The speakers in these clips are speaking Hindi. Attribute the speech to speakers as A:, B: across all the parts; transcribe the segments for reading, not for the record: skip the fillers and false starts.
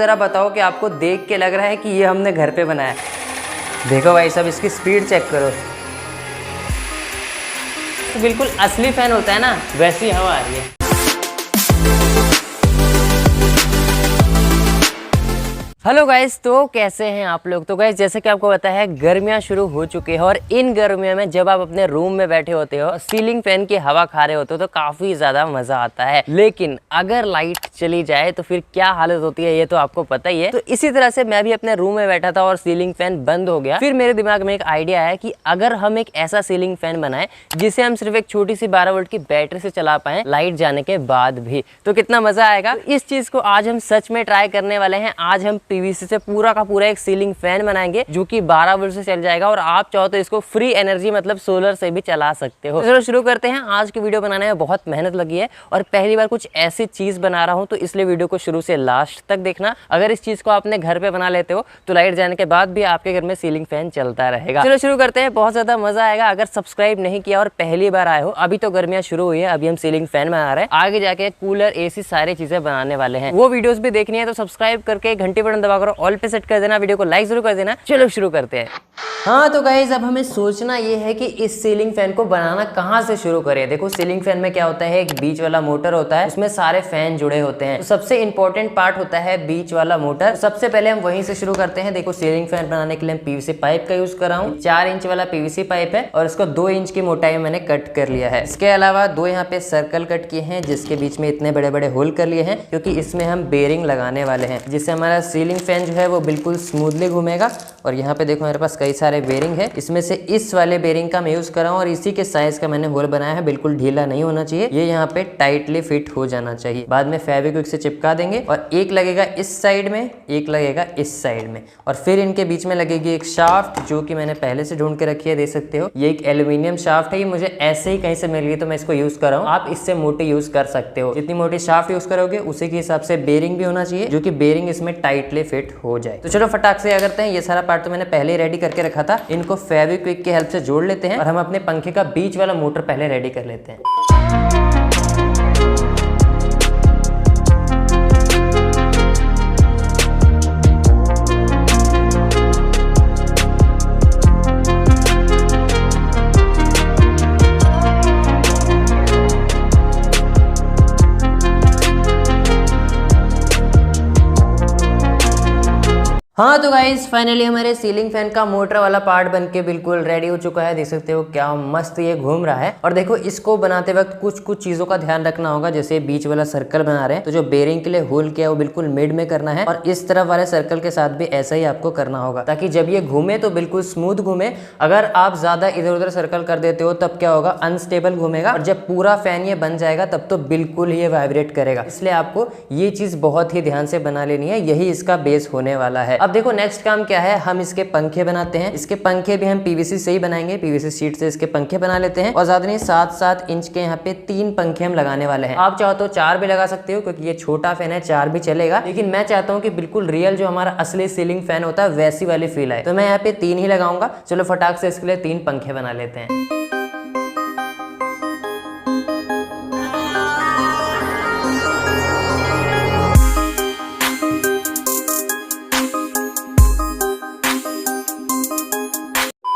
A: जरा बताओ कि आपको देख के लग रहा है कि ये हमने घर पे बनाया। देखो भाई साहब, इसकी स्पीड चेक करो। तो बिल्कुल असली फैन होता है ना, वैसी हवा आ रही है। हेलो गाइस, तो कैसे हैं आप लोग। तो गाइस जैसे कि आपको पता है गर्मियां शुरू हो चुकी है और इन गर्मियों में जब आप अपने रूम में बैठे होते हो, सीलिंग फैन की हवा खा रहे होते हो तो काफी ज्यादा मजा आता है। लेकिन अगर लाइट चली जाए तो फिर क्या हालत होती है ये तो आपको पता ही है। तो इसी तरह से मैं भी अपने रूम में बैठा था और सीलिंग फैन बंद हो गया। फिर मेरे दिमाग में एक आइडिया आया कि अगर हम एक ऐसा सीलिंग फैन बनाए जिसे हम सिर्फ एक छोटी सी 12 वोल्ट की बैटरी से चला पाए लाइट जाने के बाद भी, तो कितना मजा आएगा। इस चीज को आज हम सच में ट्राई करने वाले हैं। आज हम पीवीसी से पूरा का पूरा एक सीलिंग फैन बनाएंगे जो कि 12 वोल्ट से चल जाएगा और आप चाहो तो इसको फ्री एनर्जी मतलब सोलर से भी चला सकते हो। तो चलो शुरू करते हैं। आज की वीडियो बनाने में बहुत मेहनत लगी है और पहली बार कुछ ऐसी चीज बना रहा हूं, तो इसलिए वीडियो को शुरू से लास्ट तक देखना। अगर इस चीज को आपने घर पे बना लेते हो तो लाइट जाने के बाद भी आपके घर में सीलिंग फैन चलता रहेगा। चलो शुरू करते हैं, बहुत ज्यादा मजा आएगा। अगर सब्सक्राइब नहीं किया और पहली बार आए हो, अभी तो गर्मियां शुरू हुई है, अभी हम सीलिंग फैन बना रहे हैं, आगे जाके कूलर एसी सारी चीजें बनाने वाले हैं। वो वीडियोस भी देखनी है तो सब्सक्राइब करके घंटी बटन दबा करो, ऑल पे सेट कर देना, वीडियो को लाइक जरूर कर देना। चलो शुरू करते हैं। हाँ तो गाइस, अब हमें सोचना ये है कि इस सीलिंग फैन को बनाना कहाँ से शुरू करें। देखो सीलिंग फैन में क्या होता है, एक बीच वाला मोटर होता है, उसमें सारे फैन जुड़े होते हैं। तो सबसे इंपॉर्टेंट पार्ट होता है बीच वाला मोटर। सबसे पहले हम वहीं से शुरू करते हैं। देखो सीलिंग फैन बनाने के लिए हम पीवीसी पाइप का यूज कर रहा हूँ। 4 इंच वाला पीवीसी पाइप है और इसको 2 इंच की मोटाई मैंने कट कर लिया है। इसके अलावा 2 यहाँ पे सर्कल कट किए हैं जिसके बीच में इतने बड़े बड़े होल कर लिए हैं, क्योंकि इसमें हम बेरिंग लगाने वाले हैं जिससे हमारा सीलिंग फैन जो है वो बिल्कुल स्मूथली घूमेगा। और यहाँ पे देखो मेरे पास कई सारे बेरिंग है, इसमें से इस वाले बेरिंग का मैं यूज कर रहा हूँ और इसी के साइज का मैंने होल बनाया है। बिल्कुल ढीला नहीं होना चाहिए, ये यहाँ पे टाइटली फिट हो जाना चाहिए। बाद में फेविक्विक से चिपका देंगे और एक लगेगा इस साइड में, एक लगेगा इस साइड में, और फिर इनके बीच में लगेगी एक शाफ्ट जो कि मैंने पहले से ढूंढ के रखी है, देख सकते हो। ये एक एल्यूमिनियम शाफ्ट है, ये मुझे ऐसे ही कहीं से मिल गई तो मैं इसको यूज कर रहा हूँ। आप इससे मोटी यूज कर सकते हो, जितनी मोटी शाफ्ट यूज करोगे उसी के हिसाब से बेरिंग भी होना चाहिए, जो कि बेरिंग इसमें टाइटली फिट हो जाए। तो चलो फटाक से क्या करते हैं, ये सारा पार्ट तो मैंने पहले ही रेडी करके रखा था, इनको फेविक्विक की हेल्प से जोड़ लेते हैं और हम अपने पंखे का बीच वाला मोटर पहले रेडी कर लेते हैं। हाँ तो गाइस फाइनली हमारे सीलिंग फैन का मोटर वाला पार्ट बनके बिल्कुल रेडी हो चुका है। देख सकते हो क्या मस्त ये घूम रहा है। और देखो इसको बनाते वक्त कुछ चीजों का ध्यान रखना होगा। जैसे बीच वाला सर्कल बना रहे हैं तो जो बेरिंग के लिए होल किया है वो बिल्कुल मिड में करना है, और इस तरफ वाले सर्कल के साथ भी ऐसा ही आपको करना होगा ताकि जब ये घूमे तो बिल्कुल स्मूथ घूमे। अगर आप ज्यादा इधर उधर सर्कल कर देते हो तब क्या होगा, अनस्टेबल घूमेगा, और जब पूरा फैन ये बन जाएगा तब तो बिल्कुल ही वाइब्रेट करेगा। इसलिए आपको ये चीज बहुत ही ध्यान से बना लेनी है, यही इसका बेस होने वाला है। अब देखो नेक्स्ट काम क्या है, हम इसके पंखे बनाते हैं। इसके पंखे भी हम पीवीसी से ही बनाएंगे, पीवीसी शीट से इसके पंखे बना लेते हैं। और ज्यादा नहीं 7-7 इंच के यहाँ पे 3 पंखे हम लगाने वाले हैं। आप चाहो तो 4 भी लगा सकते हो, क्योंकि ये छोटा फैन है, 4 भी चलेगा। लेकिन मैं चाहता हूँ कि बिल्कुल रियल जो हमारा असली सीलिंग फैन होता है वैसी वाली फील आए, तो मैं यहाँ पे 3 ही लगाऊंगा। चलो फटाक से इसके लिए 3 पंखे बना लेते हैं।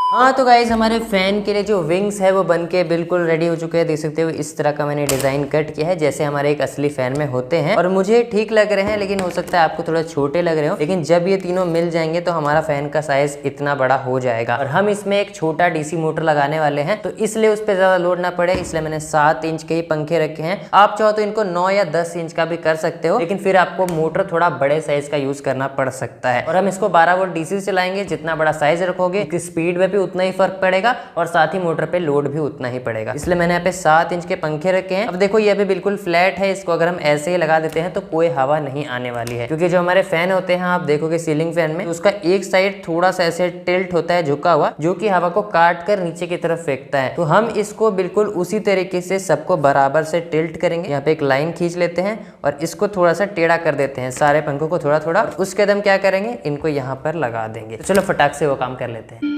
A: हाँ तो गाइज हमारे फैन के लिए जो विंग्स है वो बनके बिल्कुल रेडी हो चुके हैं। देख सकते हो इस तरह का मैंने डिजाइन कट किया है जैसे हमारे एक असली फैन में होते हैं, और मुझे ठीक लग रहे हैं, लेकिन हो सकता है आपको थोड़ा छोटे लग रहे हो। लेकिन जब ये तीनों मिल जाएंगे तो हमारा फैन का साइज इतना बड़ा हो जाएगा। और हम इसमें एक छोटा डीसी मोटर लगाने वाले हैं, तो इसलिए उस पर ज्यादा लोड ना पड़े, इसलिए मैंने 7 इंच के ही पंखे रखे हैं। आप चाहो तो इनको 9 या 10 इंच का भी कर सकते हो, लेकिन फिर आपको मोटर थोड़ा बड़े साइज का यूज करना पड़ सकता है। और हम इसको 12 वोल्ट डीसी से चलाएंगे। जितना बड़ा साइज रखोगे स्पीड में भी उतना ही फर्क पड़ेगा और साथ ही मोटर पे लोड भी उतना ही पड़ेगा। इसलिए मैंने यहाँ पे 7 इंच के पंखे रखे हैं। अब देखो ये भी बिल्कुल फ्लैट है, इसको अगर हम ऐसे ही लगा देते हैं तो कोई हवा नहीं आने वाली है, क्योंकि जो हमारे फैन होते हैं आप देखोगे सीलिंग फैन में, तो उसका एक साइड थोड़ा सा ऐसे टिल्ट होता है, झुका हुआ, जो कि हवा को काट कर नीचे की तरफ फेंकता है। तो हम इसको बिल्कुल उसी तरीके से सबको बराबर से टिल्ट करेंगे। यहाँ पे एक लाइन खींच लेते हैं और इसको थोड़ा सा टेढ़ा कर देते हैं, सारे पंखों को थोड़ा थोड़ा। उसके बाद हम क्या करेंगे, इनको यहाँ पर लगा देंगे। तो चलो फटाक से वो काम कर लेते हैं।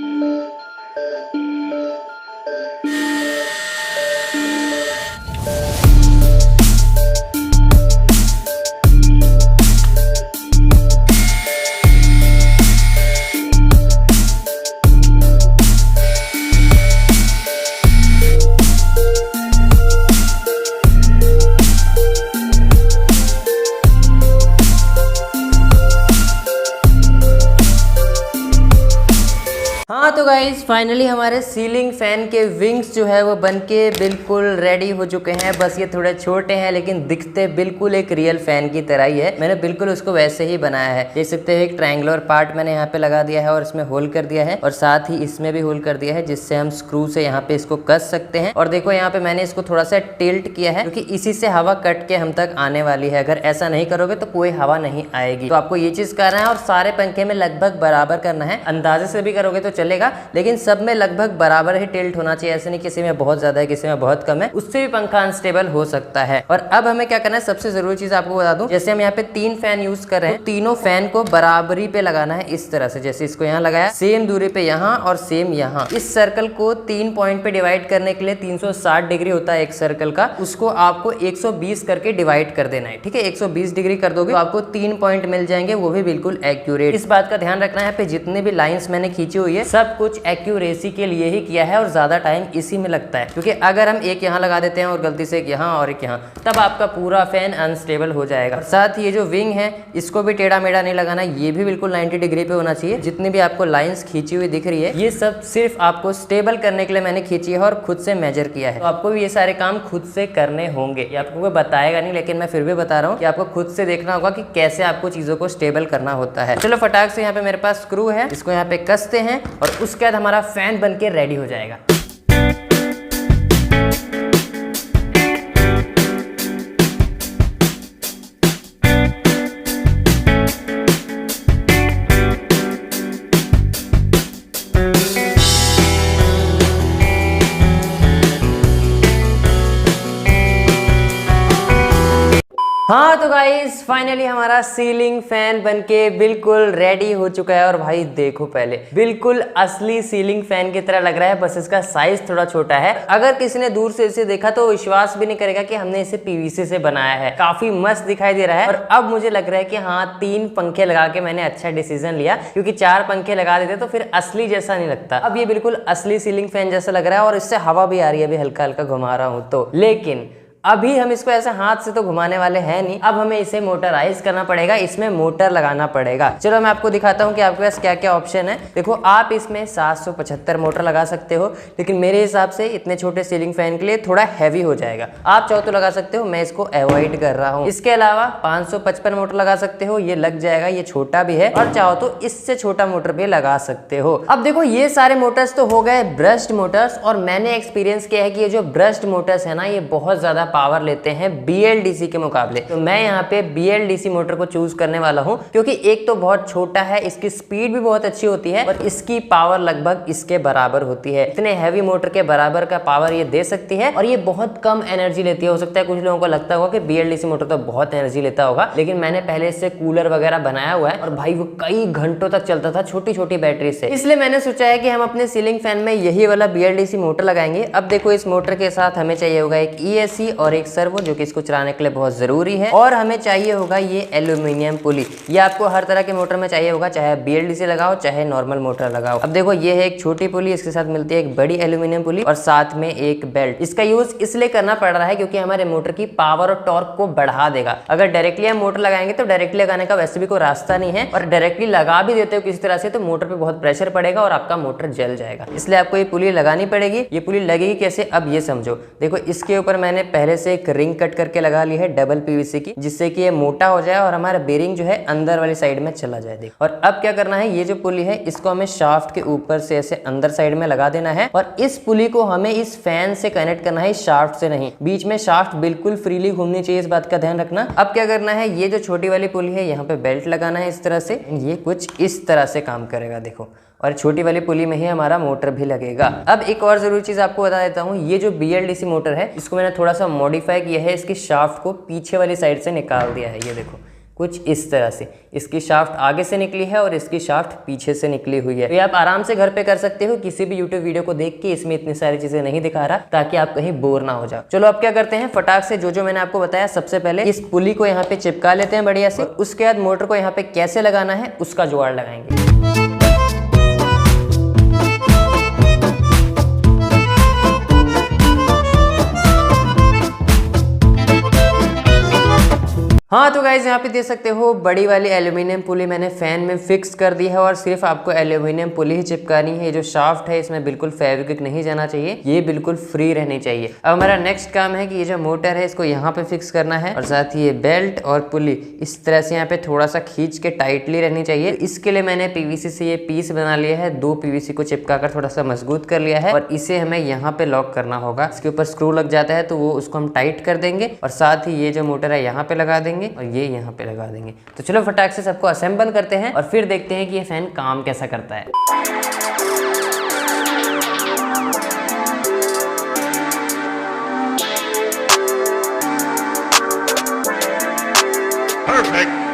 A: गाइस फाइनली हमारे सीलिंग फैन के विंग्स जो है वो बनके बिल्कुल रेडी हो चुके हैं। बस ये थोड़े छोटे हैं लेकिन दिखते बिल्कुल एक रियल फैन की तरह ही है। मैंने बिल्कुल उसको वैसे ही बनाया है। देख सकते हैं एक ट्रायंगुलर पार्ट मैंने यहाँ पे लगा दिया है और इसमें होल कर दिया है और साथ ही इसमें भी होल कर दिया है जिससे हम स्क्रू से यहाँ पे इसको कस सकते हैं। और देखो यहाँ पे मैंने इसको थोड़ा सा टिल्ट किया है क्योंकि इसी से हवा कट के हम तक आने वाली है। अगर ऐसा नहीं करोगे तो कोई हवा नहीं आएगी। तो आपको ये चीज करना है और सारे पंखे में लगभग बराबर करना है। अंदाजे से भी करोगे तो चलेगा लेकिन सब में लगभग बराबर ही टिल्ट होना चाहिए। ऐसे नहीं किसी में बहुत ज्यादा है किसी में बहुत कम है, उससे भी पंखा अनस्टेबल हो सकता है। और अब हमें क्या करना है, सबसे जरूरी चीज आपको बता दूं, जैसे हम यहाँ पे 3 फैन यूज कर रहे हैं, तीनों फैन को बराबरी पे लगाना है इस तरह से। जैसे इसको यहाँ लगाया, सेम दूरी पे यहाँ और सेम यहाँ। इस सर्कल को 3 पॉइंट पे डिवाइड करने के लिए 360 डिग्री होता है एक सर्कल का, उसको आपको 120 करके डिवाइड कर देना है। ठीक है, 120 डिग्री कर दोगे तो आपको 3 पॉइंट मिल जाएंगे, वो भी बिल्कुल एक्यूरेट। इस बात का ध्यान रखना है, यहाँ पे जितने भी लाइंस मैंने खींची हुई है सब कुछ एक्यूरेसी के लिए ही किया है और ज्यादा टाइम इसी में लगता है। क्योंकि अगर हम एक यहाँ लगा देते हैं और गलती से एक यहाँ और एक यहाँ, तब आपका पूरा फैन अनस्टेबल हो जाएगा। साथ ही ये जो विंग है इसको भी टेढ़ा मेढ़ा नहीं लगाना, ये भी बिल्कुल 90 डिग्री पे होना चाहिए। जितनी भी आपको लाइंस खींची हुई दिख रही है ये सब सिर्फ आपको स्टेबल करने के लिए मैंने खींची है और खुद से मेजर किया है। तो आपको भी ये सारे काम खुद से करने होंगे। ये आपको कोई बताएगा नहीं लेकिन मैं फिर भी बता रहा हूँ कि आपको खुद से देखना होगा कि कैसे आपको चीजों को स्टेबल करना होता है। चलो फटाक से यहाँ पे मेरे पास स्क्रू है, इसको यहाँ पे कसते हैं और उसके बाद हमारा फैन बन के रेडी हो जाएगा। हाँ तो गाइस फाइनली हमारा सीलिंग फैन बनके बिल्कुल रेडी हो चुका है। और भाई देखो पहले बिल्कुल असली सीलिंग फैन की तरह लग रहा है, बस इसका साइज थोड़ा छोटा है। अगर किसी ने दूर से इसे देखा तो विश्वास भी नहीं करेगा कि हमने इसे पीवीसी से बनाया है। काफी मस्त दिखाई दे रहा है। और अब मुझे लग रहा है कि हाँ 3 पंखे लगा के मैंने अच्छा डिसीजन लिया, क्योंकि 4 पंखे लगा देते तो फिर असली जैसा नहीं लगता। अब ये बिल्कुल असली सीलिंग फैन जैसा लग रहा है और इससे हवा भी आ रही है, अभी हल्का हल्का घुमा रहा हूँ तो। लेकिन अभी हम इसको ऐसे हाथ से तो घुमाने वाले हैं नहीं, अब हमें इसे मोटराइज करना पड़ेगा, इसमें मोटर लगाना पड़ेगा। चलो मैं आपको दिखाता हूँ कि आपके पास क्या क्या ऑप्शन है। देखो आप इसमें 775 मोटर लगा सकते हो, लेकिन मेरे हिसाब से इतने छोटे सीलिंग फैन के लिए थोड़ा हैवी हो जाएगा। आप चाहो तो लगा सकते हो, मैं इसको अवॉइड कर रहा हूँ। इसके अलावा 555 मोटर लगा सकते हो, ये लग जाएगा, ये छोटा भी है। और चाहो तो इससे छोटा मोटर भी लगा सकते हो। अब देखो ये सारे मोटर्स तो हो गए ब्रश्ड मोटर्स, और मैंने एक्सपीरियंस किया है कि ये जो ब्रश्ड मोटर्स है ना, ये बहुत ज्यादा पावर लेते हैं BLDC के मुकाबले। तो मैं यहाँ पे BLDC मोटर को चूज करने वाला हूँ, क्योंकि एक तो बहुत छोटा है, इसकी स्पीड भी बहुत अच्छी होती है और इसकी पावर लगभग इसके बराबर होती है। इतने हैवी मोटर के बराबर का पावर ये दे सकती है और ये बहुत कम एनर्जी लेती है। हो सकता है कुछ लोगों को लगता होगा कि BLDC मोटर तो बहुत एनर्जी लेता होगा, लेकिन मैंने पहले इससे कूलर वगैरह बनाया हुआ है और भाई वो कई घंटों तक चलता था छोटी छोटी बैटरी से। इसलिए मैंने सोचा है कि हम अपने सीलिंग फैन में यही वाला BLDC मोटर लगाएंगे। अब देखो इस मोटर के साथ हमें चाहिए होगा एक ESC और एक सर्वो, जो कि इसको चलाने के लिए बहुत जरूरी है। और हमें चाहिए होगा ये एल्यूमिनियम पुली। ये आपको हर तरह के मोटर में चाहिए होगा, चाहे BLDC लगाओ चाहे नॉर्मल मोटर लगाओ। अब देखो ये है एक छोटी पुली, इसके साथ मिलती है एक बड़ी एल्यूमिनियम पुली और साथ में एक बेल्ट। इसका यूज इसलिए करना पड़ रहा है क्योंकि हमारे मोटर की पावर और टॉर्क को बढ़ा देगा। अगर डायरेक्टली हम मोटर लगाएंगे तो डायरेक्टली लगाने का वैसे भी कोई रास्ता नहीं है, और डायरेक्टली लगा भी देते हो किसी तरह से तो मोटर पे बहुत प्रेशर पड़ेगा और आपका मोटर जल जाएगा। इसलिए आपको ये पुली लगानी पड़ेगी। ये पुली लगेगी कैसे, अब ये समझो। देखो इसके ऊपर मैंने पहले से एक रिंग कट करके लगा ली है डबल PVC की, जिससे कि ये मोटा हो जाए और हमारा बेरिंग जो है अंदर वाली साइड में चला जाए। देखो, और अब क्या करना है, ये जो पुली है इसको हमें शाफ्ट के ऊपर से ऐसे अंदर साइड में लगा देना है और इस पुली को हमें इस फैन से कनेक्ट करना है, शाफ्ट से नहीं। बीच में शाफ्ट बिल्कुल फ्रीली घूमनी चाहिए, इस बात का ध्यान रखना। अब क्या करना है, ये जो छोटी वाली पुली है यहाँ पे बेल्ट लगाना है इस तरह से, ये कुछ इस तरह से काम करेगा देखो, और छोटी वाली पुली में ही हमारा मोटर भी लगेगा। अब एक और जरूरी चीज आपको बता देता हूँ, ये जो BLDC मोटर है इसको मैंने थोड़ा सा मॉडिफाई किया है, इसकी शाफ्ट को पीछे वाली साइड से निकाल दिया है। ये देखो कुछ इस तरह से, इसकी शाफ्ट आगे से निकली है और इसकी शाफ्ट पीछे से निकली हुई है। तो ये आप आराम से घर पे कर सकते हो, किसी भी YouTube वीडियो को देख के। इसमें इतनी सारी चीजें नहीं दिखा रहा ताकि आप कहीं बोर ना हो जाओ। चलो अब क्या करते हैं, फटाक से जो मैंने आपको बताया, सबसे पहले इस पुली को यहाँ पे चिपका लेते हैं बढ़िया से। उसके बाद मोटर को यहाँ पे कैसे लगाना है उसका जुगाड़ लगाएंगे। हाँ तो गाइज यहाँ पे देख सकते हो बड़ी वाली एल्यूमिनियम पुली मैंने फैन में फिक्स कर दी है और सिर्फ आपको एल्यूमिनियम पुली ही चिपकानी है। ये जो शाफ्ट है इसमें बिल्कुल फेविक्विक नहीं जाना चाहिए, ये बिल्कुल फ्री रहनी चाहिए। अब हमारा नेक्स्ट काम है कि ये जो मोटर है इसको यहाँ पे फिक्स करना है और साथ ही ये बेल्ट और पुली इस तरह से यहाँ पे थोड़ा सा खींच के टाइटली रहनी चाहिए। इसके लिए मैंने पीवीसी से ये पीस बना लिया है, 2 पीवीसी को चिपका कर थोड़ा सा मजबूत कर लिया है और इसे हमें यहाँ पे लॉक करना होगा। इसके ऊपर स्क्रू लग जाता है तो वो उसको हम टाइट कर देंगे और साथ ही ये जो मोटर है यहाँ पे लगा देंगे और ये यहाँ पे लगा देंगे। तो चलो फटाक से सबको असेंबल करते हैं और फिर देखते हैं कि ये फैन काम कैसा करता है।
B: Perfect.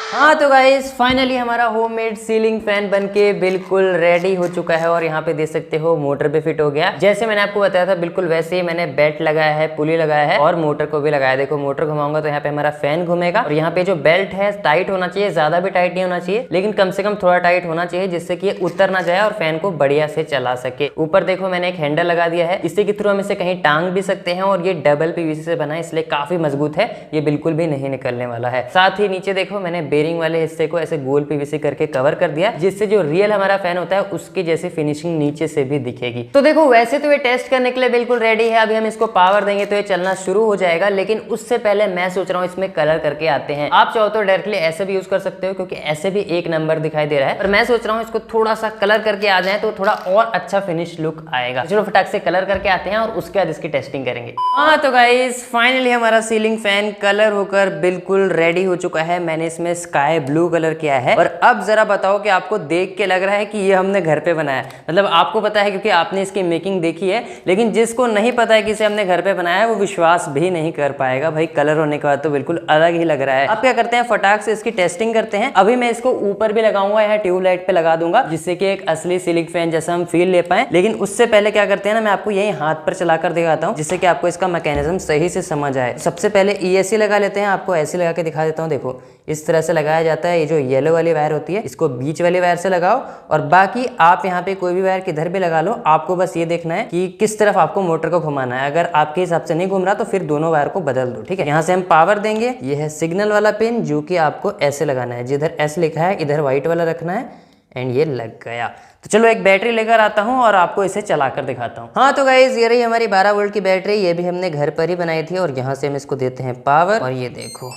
A: हाँ तो गाइस फाइनली हमारा होममेड सीलिंग फैन बनके बिल्कुल रेडी हो चुका है और यहाँ पे देख सकते हो मोटर पे फिट हो गया। जैसे मैंने आपको बताया था बिल्कुल वैसे ही मैंने बेल्ट लगाया है, पुली लगाया है और मोटर को भी लगाया। देखो मोटर घुमाऊंगा तो यहाँ पे हमारा फैन घूमेगा और यहाँ पे जो बेल्ट है टाइट होना चाहिए, ज्यादा भी टाइट नहीं होना चाहिए लेकिन कम से कम थोड़ा टाइट होना चाहिए जिससे कि ये उतर ना जाए और फैन को बढ़िया से चला सके। ऊपर देखो मैंने एक हैंडल लगा दिया है, इससे के थ्रू हम इसे कहीं टांग भी सकते हैं और ये डबल पीवीसी से बना है इसलिए काफी मजबूत है, ये बिल्कुल भी नहीं निकलने वाला है। साथ ही नीचे देखो मैंने बेरिंग वाले हिस्से को ऐसे गोल पीवीसी करके कवर कर दिया जिससे जो रियल हमारा फैन होता है उसकी जैसी फिनिशिंग नीचे से भी दिखेगी। तो देखो वैसे तो ये टेस्ट करने के लिए बिल्कुल रेडी है, अभी हम इसको पावर देंगे तो ये चलना शुरू हो जाएगा। लेकिन उससे पहले मैं सोच रहा हूँ इसमें कलर करके आते हैं। आप चाहो तो डायरेक्टली ऐसे भी यूज कर सकते हो क्योंकि ऐसे भी 1 नंबर दिखाई दे रहा है, पर मैं सोच रहा हूँ इसको थोड़ा सा कलर करके आ जाए तो थोड़ा और अच्छा फिनिश लुक आएगा। चलो फटाक से कलर करके आते हैं और उसके बाद इसकी टेस्टिंग करेंगे। हाँ तो गाइस फाइनली हमारा सीलिंग फैन कलर होकर बिल्कुल रेडी हो चुका है। मैंने इसमें स्काई ब्लू कलर किया है और अब जरा बताओ कि आपको देख के लग रहा है कि ये हमने घर पे बनाया है। मतलब आपको पता है क्योंकि आपने इसकी मेकिंग देखी है, लेकिन जिसको नहीं पता है कि इसे हमने घर पे बनाया है वो विश्वास भी नहीं कर पाएगा। भाई कलर होने के बाद तो बिल्कुल अलग ही लग रहा है। अब क्या करते हैं फटाक से इसकी टेस्टिंग करते हैं। अभी मैं इसको ऊपर भी लगाऊंगा, यहाँ ट्यूबलाइट पे लगा दूंगा जिससे कि एक असली सीलिंग फैन जैसा हम फील ले पाए। लेकिन उससे पहले क्या करते हैं ना, मैं आपको यही हाथ पर चलाकर दिखाता हूँ जिससे कि आपको इसका मैकेनिज्म सही से समझ आए। सबसे पहले ESC लगा लेते हैं, आपको ऐसे लगा के दिखा देता हूँ। देखो इस तरह से लगाया जाता है। ये जो येलो वाली वायर होती है इसको बीच वाली वायर से लगाओ और बाकी आप यहाँ पे कोई भी वायर किधर भी लगा लो। आपको बस ये देखना है कि किस तरफ आपको मोटर को घुमाना है। अगर आपके हिसाब से नहीं घूम रहा तो फिर दोनों वायर को बदल दो, ठीक है। यहाँ से हम पावर देंगे, ये है सिग्नल वाला पिन जो कि आपको ऐसे लगाना है, जिधर S लिखा है इधर व्हाइट वाला रखना है एंड ये लग गया। तो चलो एक बैटरी लेकर आता हूँ और आपको इसे चलाकर दिखाता हूँ। हाँ तो गाइज ये रही हमारी 12 वोल्ट की बैटरी, ये भी हमने घर पर ही बनाई थी और यहाँ से हम इसको देते हैं पावर और ये देखो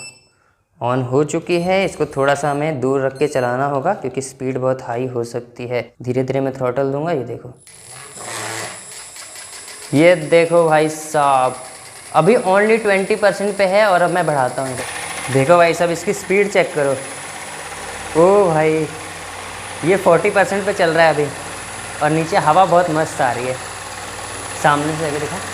A: ऑन हो चुकी है। इसको थोड़ा सा हमें दूर रख के चलाना होगा क्योंकि स्पीड बहुत हाई हो सकती है। धीरे धीरे मैं थ्रॉटल दूंगा। ये देखो भाई साहब अभी ओनली 20% पे है और अब मैं बढ़ाता हूँ। देखो भाई साहब इसकी स्पीड चेक करो। ओ भाई ये 40% पे चल रहा है अभी और नीचे हवा बहुत मस्त आ रही है। सामने से आगे देखो।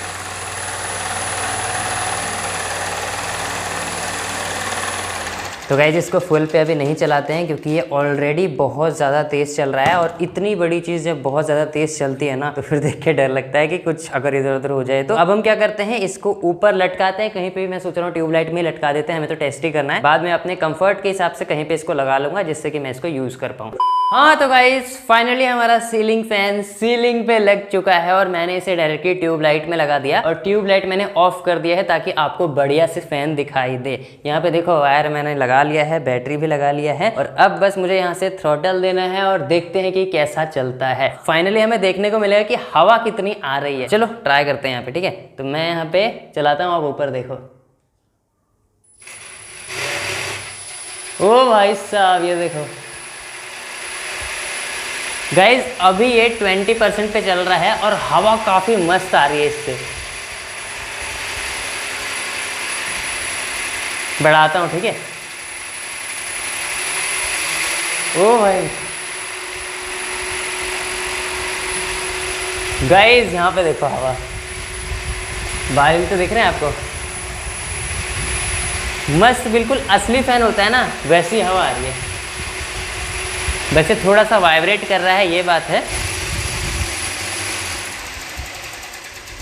A: तो गाइस इसको फुल पे अभी नहीं चलाते हैं क्योंकि ये ऑलरेडी बहुत ज़्यादा तेज़ चल रहा है और इतनी बड़ी चीज़ जब बहुत ज़्यादा तेज़ चलती है ना तो फिर देख के डर लगता है कि कुछ अगर इधर उधर हो जाए। तो अब हम क्या करते हैं, इसको ऊपर लटकाते हैं कहीं पे भी। मैं सोच रहा हूँ ट्यूबलाइट में लटका देते हैं, हमें तो टेस्ट ही करना है। बाद में अपने कंफर्ट के हिसाब से कहीं पे इसको लगा लूंगा जिससे कि मैं इसको यूज़ कर पाऊँ। हाँ तो गाइस फाइनली हमारा सीलिंग फैन सीलिंग पे लग चुका है और मैंने इसे डायरेक्टली ट्यूबलाइट में लगा दिया और ट्यूबलाइट मैंने ऑफ कर दिया है ताकि आपको बढ़िया से फैन दिखाई दे। यहाँ पे देखो वायर मैंने लगा लिया है, बैटरी भी लगा लिया है और अब बस मुझे यहाँ से थ्रॉटल देना है और देखते हैं कि कैसा चलता है। फाइनली हमें देखने को मिलेगा कि हवा कितनी आ रही है। चलो ट्राई करते हैं यहाँ पे, ठीक है। तो मैं यहाँ पे चलाता हूँ, आप ऊपर देखो। ओ भाई साहब ये देखो गाइज अभी ये 20% पे चल रहा है और हवा काफी मस्त आ रही है इससे। बढ़ाता हूँ, ठीक है। ओ भाई गाइज यहाँ पे देखो हवा, बादल तो दिख रहे हैं आपको, मस्त बिल्कुल असली फैन होता है ना वैसी हवा आ रही है। वैसे थोड़ा सा वाइब्रेट कर रहा है, ये बात है।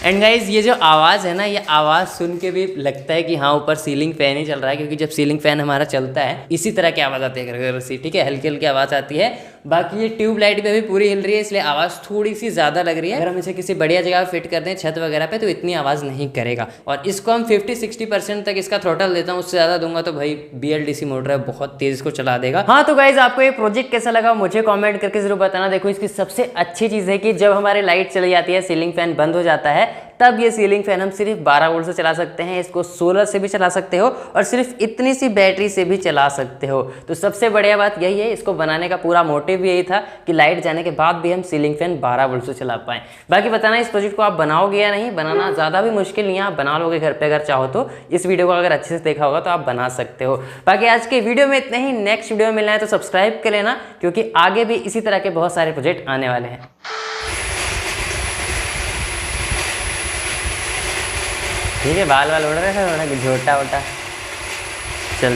A: एंड गाइज ये जो आवाज़ है ना, ये आवाज़ सुन के भी लगता है कि हाँ ऊपर सीलिंग फैन ही चल रहा है, क्योंकि जब सीलिंग फैन हमारा चलता है इसी तरह की आवाज़ आती है घर से, ठीक है, हल्की हल्की आवाज़ आती है। बाकी ये ट्यूब लाइट पे भी पूरी हिल रही है, इसलिए आवाज़ थोड़ी सी ज़्यादा लग रही है। अगर हम इसे किसी बढ़िया जगह फिट कर दें छत वगैरह पे तो इतनी आवाज़ नहीं करेगा। और इसको हम 50-60% तक इसका थ्रोटल देता हूँ, उससे ज़्यादा दूंगा तो भाई BLDC मोटर है, बहुत तेज इसको चला देगा। हाँ तो गाइज आपको ये प्रोजेक्ट कैसा लगा मुझे कॉमेंट करके जरूर बताना। देखो इसकी सबसे अच्छी चीज़ है कि जब हमारी लाइट चली जाती है, सीलिंग फैन बंद हो जाता है, तब ये सीलिंग फैन हम सिर्फ 12 वोल्ट से चला सकते हैं। इसको सोलर से भी चला सकते हो और सिर्फ इतनी सी बैटरी से भी चला सकते हो। तो सबसे बढ़िया बात यही है, इसको बनाने का पूरा मोटिव यही था कि लाइट जाने के बाद भी हम सीलिंग फैन 12 वोल्ट से चला पाएं। बाकी बताना इस प्रोजेक्ट को आप बनाओगे या नहीं। बनाना ज़्यादा भी मुश्किल नहीं है, आप बना लोगे घर पे अगर चाहो तो। इस वीडियो को अगर अच्छे से देखा होगा तो आप बना सकते हो। बाकी आज के वीडियो में इतना ही। नेक्स्ट वीडियो में मिलना है तो सब्सक्राइब कर लेना, क्योंकि आगे भी इसी तरह के बहुत सारे प्रोजेक्ट आने वाले हैं। ठीक है, बाल उड़ रहे हैं, झोटा वोटा चल।